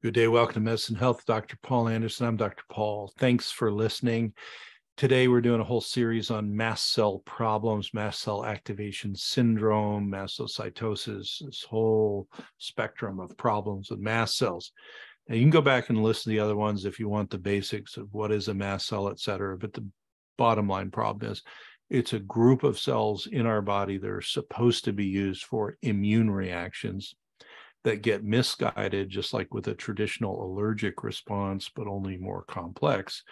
Good day. Welcome to Medicine Health. Dr. Paul Anderson. I'm Dr. Paul. Thanks for listening. Today, we're doing a whole series on mast cell problems, mast cell activation syndrome, mastocytosis, this whole spectrum of problems with mast cells. Now, you can go back and listen to the other ones if you want the basics of what is a mast cell, et cetera. But the bottom line problem is it's a group of cells in our body that are supposed to be used for immune reactions that get misguided, just like with a traditional allergic response, but only more complex.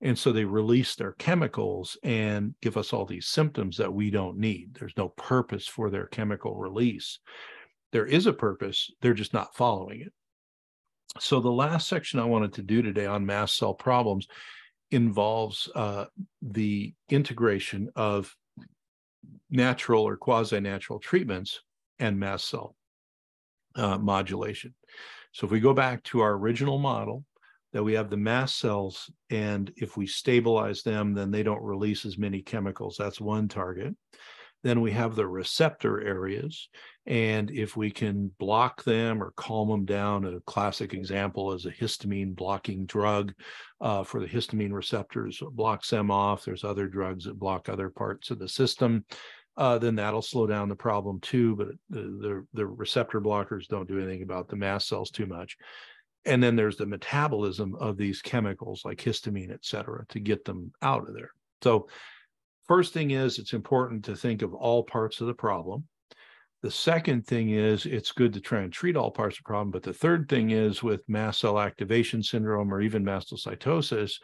And so they release their chemicals and give us all these symptoms that we don't need. There's no purpose for their chemical release. There is a purpose, they're just not following it. So the last section I wanted to do today on mast cell problems involves the integration of natural or quasi-natural treatments and mast cell modulation. So if we go back to our original model, that we have the mast cells, and if we stabilize them, then they don't release as many chemicals. That's one target. Then we have the receptor areas, and if we can block them or calm them down, a classic example is a histamine blocking drug for the histamine receptors, blocks them off. There's other drugs that block other parts of the system. Then that'll slow down the problem too, but the receptor blockers don't do anything about the mast cells too much. And then there's the metabolism of these chemicals like histamine, et cetera, to get them out of there. So first thing is, it's important to think of all parts of the problem. The second thing is, it's good to try and treat all parts of the problem. But the third thing is, with mast cell activation syndrome or even mastocytosis,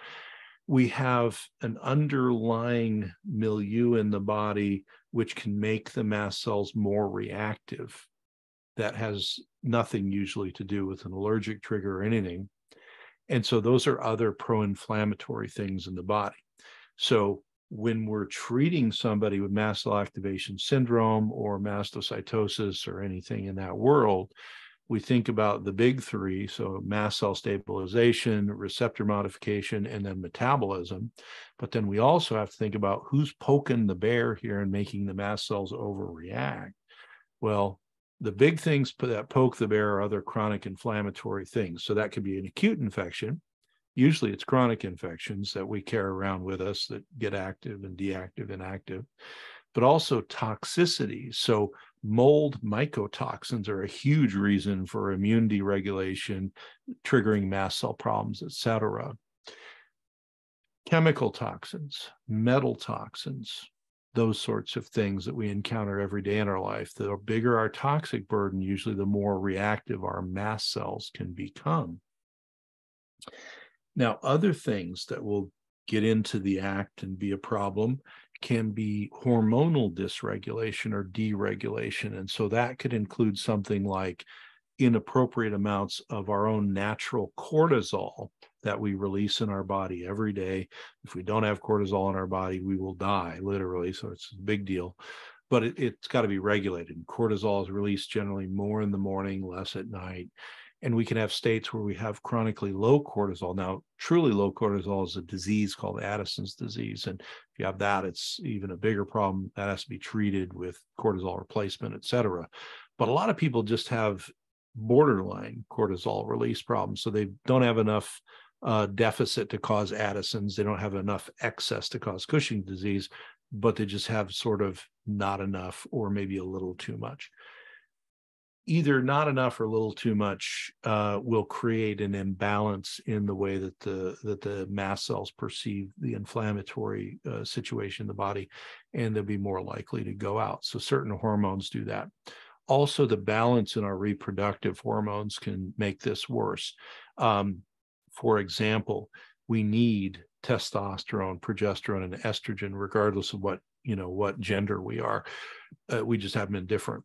we have an underlying milieu in the body which can make the mast cells more reactive. That has nothing usually to do with an allergic trigger or anything. And so those are other pro-inflammatory things in the body. So when we're treating somebody with mast cell activation syndrome or mastocytosis or anything in that world, we think about the big three, so mast cell stabilization, receptor modification, and then metabolism. But then we also have to think about who's poking the bear here and making the mast cells overreact. Well, the big things that poke the bear are other chronic inflammatory things. So that could be an acute infection. Usually it's chronic infections that we carry around with us that get active and deactive and active, but also toxicity. So mold mycotoxins are a huge reason for immune deregulation, triggering mast cell problems, et cetera. Chemical toxins, metal toxins, those sorts of things that we encounter every day in our life. The bigger our toxic burden, usually the more reactive our mast cells can become. Now, other things that will get into the act and be a problem can be hormonal dysregulation or deregulation. And so that could include something like inappropriate amounts of our own natural cortisol that we release in our body every day. If we don't have cortisol in our body, we will die, literally. So it's a big deal. But it's got to be regulated. Cortisol is released generally more in the morning, less at night. And we can have states where we have chronically low cortisol. Now, truly low cortisol is a disease called Addison's disease. And if you have that, it's even a bigger problem. That has to be treated with cortisol replacement, et cetera. But a lot of people just have borderline cortisol release problems. So they don't have enough deficit to cause Addison's. They don't have enough excess to cause Cushing's disease, but they just have sort of not enough or maybe a little too much. Either not enough or a little too much will create an imbalance in the way that the mast cells perceive the inflammatory situation in the body, and they'll be more likely to go out. So certain hormones do that. Also, the balance in our reproductive hormones can make this worse. For example, we need testosterone, progesterone, and estrogen, regardless of what gender we are. We just have them in different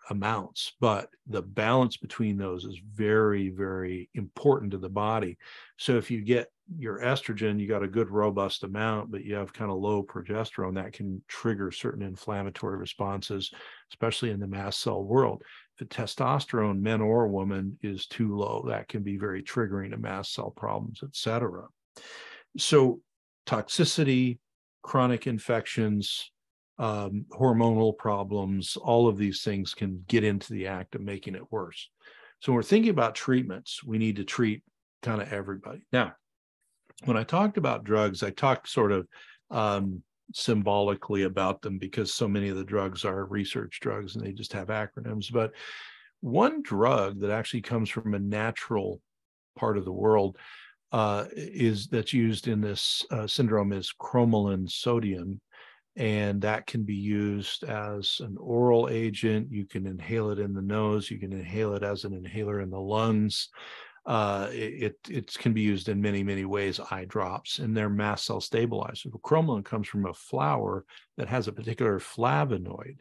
amounts, but the balance between those is very, very important to the body. So if you get your estrogen, you got a good robust amount, but you have kind of low progesterone, that can trigger certain inflammatory responses, especially in the mast cell world. If the testosterone, men or women, is too low, that can be very triggering to mast cell problems, et cetera. So toxicity, chronic infections, hormonal problems, all of these things can get into the act of making it worse. So when we're thinking about treatments, we need to treat kind of everybody. Now, when I talked about drugs, I talked sort of symbolically about them because so many of the drugs are research drugs and they just have acronyms. But one drug that actually comes from a natural part of the world that's used in this syndrome is cromolyn sodium. And that can be used as an oral agent. You can inhale it in the nose. You can inhale it as an inhaler in the lungs. It can be used in many, many ways, eye drops, and they're mast cell stabilizers. Cromolyn comes from a flower that has a particular flavonoid.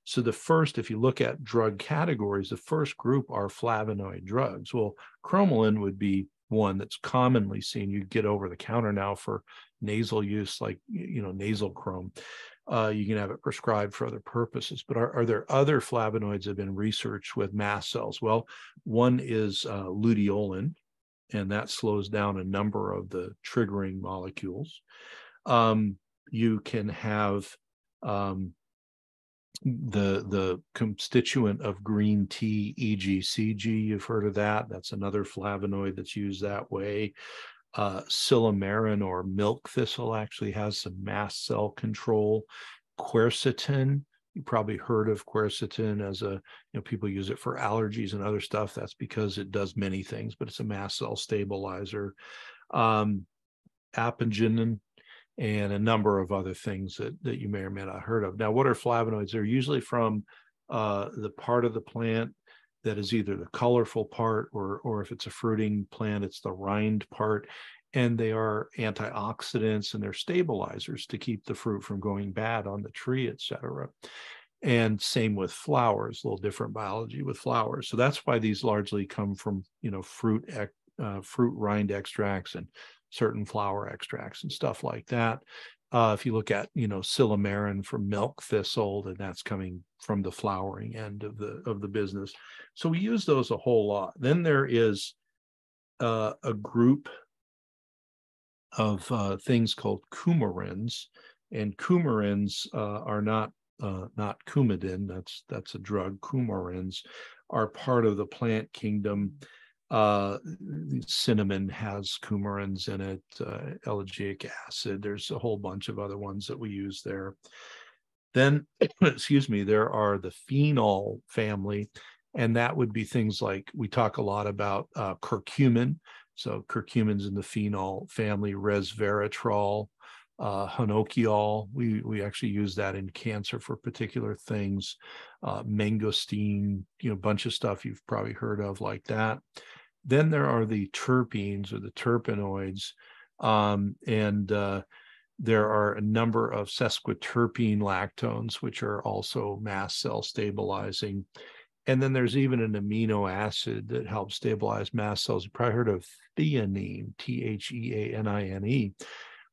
So the first, if you look at drug categories, the first group are flavonoid drugs. Well, cromolyn would be one that's commonly seen. You get over the counter now for nasal use, like, nasal chrome. You can have it prescribed for other purposes. But are there other flavonoids that have been researched with mast cells? Well, one is luteolin, and that slows down a number of the triggering molecules. You can have the constituent of green tea, EGCG. You've heard of that. That's another flavonoid that's used that way. Silymarin or milk thistle actually has some mast cell control. Quercetin, you probably heard of quercetin as people use it for allergies and other stuff. That's because it does many things, but it's a mast cell stabilizer. Apigenin, and a number of other things that you may or may not have heard of. Now, what are flavonoids? They're usually from the part of the plant that is either the colorful part, or if it's a fruiting plant, it's the rind part. And they are antioxidants and they're stabilizers to keep the fruit from going bad on the tree, et cetera. And same with flowers, a little different biology with flowers. So that's why these largely come from, fruit rind extracts and certain flower extracts and stuff like that. If you look at, silymarin from milk thistle, then that's coming from the flowering end of the business. So we use those a whole lot. Then there is a group of things called coumarins, and coumarins are not Coumadin. That's a drug. Coumarins are part of the plant kingdom. Cinnamon has coumarins in it, ellagic acid. There's a whole bunch of other ones that we use there. Then, there are the phenol family, and that would be things like, we talk a lot about curcumin. So curcumin's in the phenol family, resveratrol, hinokiol. We actually use that in cancer for particular things. Mangosteen, a bunch of stuff you've probably heard of like that. Then there are the terpenes or the terpenoids, and there are a number of sesquiterpene lactones, which are also mast cell stabilizing. And then there's even an amino acid that helps stabilize mast cells. You've probably heard of theanine, Theanine.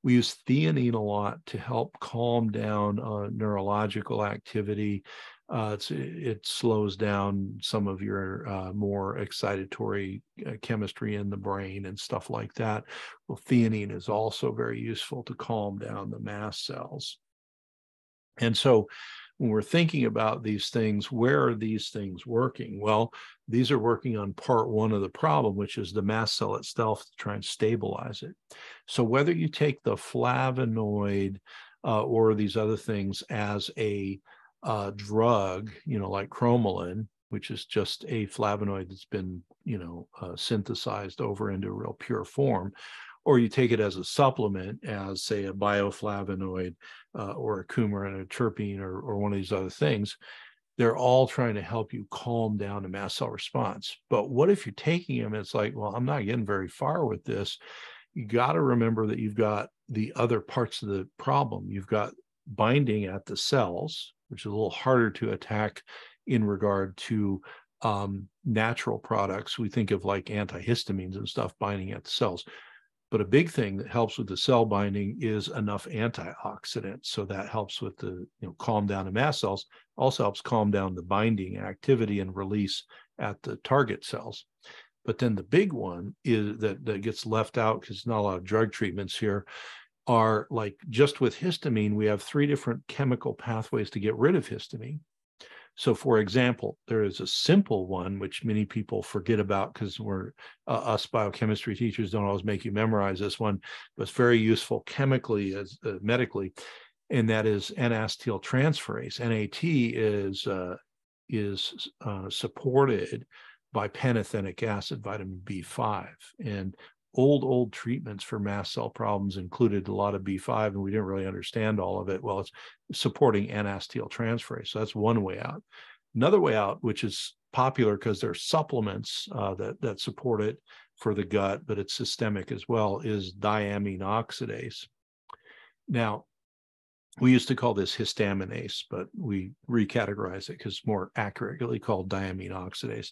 We use theanine a lot to help calm down neurological activity. It slows down some of your more excitatory chemistry in the brain and stuff like that. Well, theanine is also very useful to calm down the mast cells. And so when we're thinking about these things, where are these things working? Well, these are working on part one of the problem, which is the mast cell itself to try and stabilize it. So whether you take the flavonoid or these other things as a drug, like cromolyn, which is just a flavonoid that's been, synthesized over into a real pure form, or you take it as a supplement, as say a bioflavonoid or a coumarin, a terpene, or one of these other things, they're all trying to help you calm down the mast cell response. But what if you're taking them, it's like, well, I'm not getting very far with this. You got to remember that you've got the other parts of the problem. You've got binding at the cells, which is a little harder to attack in regard to natural products. We think of like antihistamines and stuff binding at the cells. But a big thing that helps with the cell binding is enough antioxidants. So that helps with the, calm down the mast cells, also helps calm down the binding activity and release at the target cells. But then the big one is that gets left out because not a lot of drug treatments here are like, just with histamine, we have 3 different chemical pathways to get rid of histamine. So, for example, there is a simple one, which many people forget about because we're us biochemistry teachers don't always make you memorize this one, but it's very useful chemically as medically, and that is N-acetyltransferase. NAT is supported by pantothenic acid, vitamin B5, and old treatments for mast cell problems included a lot of B5, and we didn't really understand all of it. Well, it's supporting N-acetyltransferase. So that's one way out. Another way out, which is popular because there are supplements that support it for the gut, but it's systemic as well, is diamine oxidase. Now, we used to call this histaminase, but we recategorize it because it's more accurately called diamine oxidase.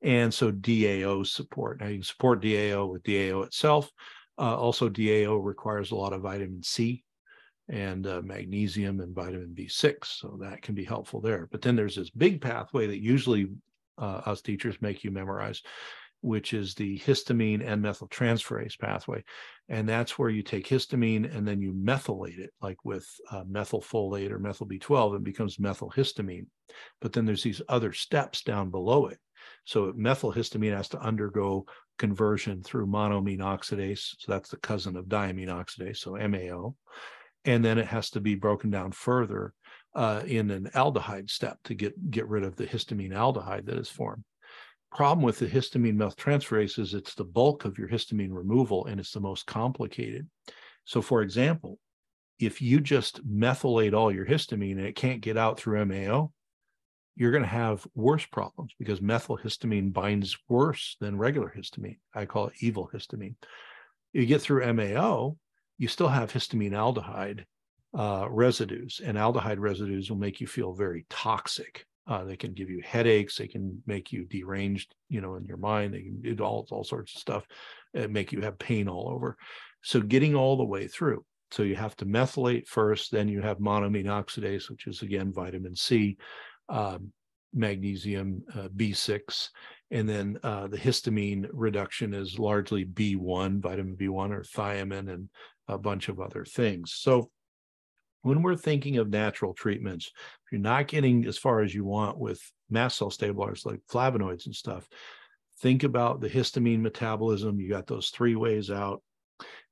And so DAO support. Now you can support DAO with DAO itself. Also, DAO requires a lot of vitamin C and magnesium and vitamin B6, so that can be helpful there. But then there's this big pathway that usually us teachers make you memorize, which is the histamine and methyltransferase pathway. And that's where you take histamine and then you methylate it, like with methylfolate or methyl B12, it becomes methylhistamine. But then there's these other steps down below it. So methylhistamine has to undergo conversion through monoamine oxidase. So that's the cousin of diamine oxidase, so MAO. And then it has to be broken down further in an aldehyde step to get rid of the histamine aldehyde that is formed. Problem with the histamine methyltransferase is it's the bulk of your histamine removal, and it's the most complicated. So, for example, if you just methylate all your histamine and it can't get out through MAO, you're going to have worse problems because methylhistamine binds worse than regular histamine. I call it evil histamine. You get through MAO, you still have histamine aldehyde residues, and aldehyde residues will make you feel very toxic. They can give you headaches. They can make you deranged, in your mind. They can do all sorts of stuff, make you have pain all over. So getting all the way through. So you have to methylate first, then you have monoamine oxidase, which is again vitamin C, magnesium, B6, and then the histamine reduction is largely B1, vitamin B1 or thiamine, and a bunch of other things. So when we're thinking of natural treatments, if you're not getting as far as you want with mast cell stabilizers like flavonoids and stuff, think about the histamine metabolism. You got those 3 ways out.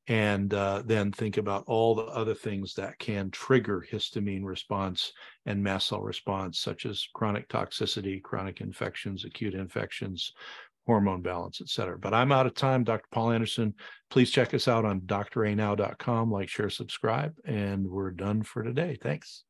And then think about all the other things that can trigger histamine response and mast cell response, such as chronic toxicity, chronic infections, acute infections, hormone balance, et cetera. But I'm out of time. Dr. Paul Anderson, please check us out on dranow.com, like, share, subscribe, and we're done for today. Thanks.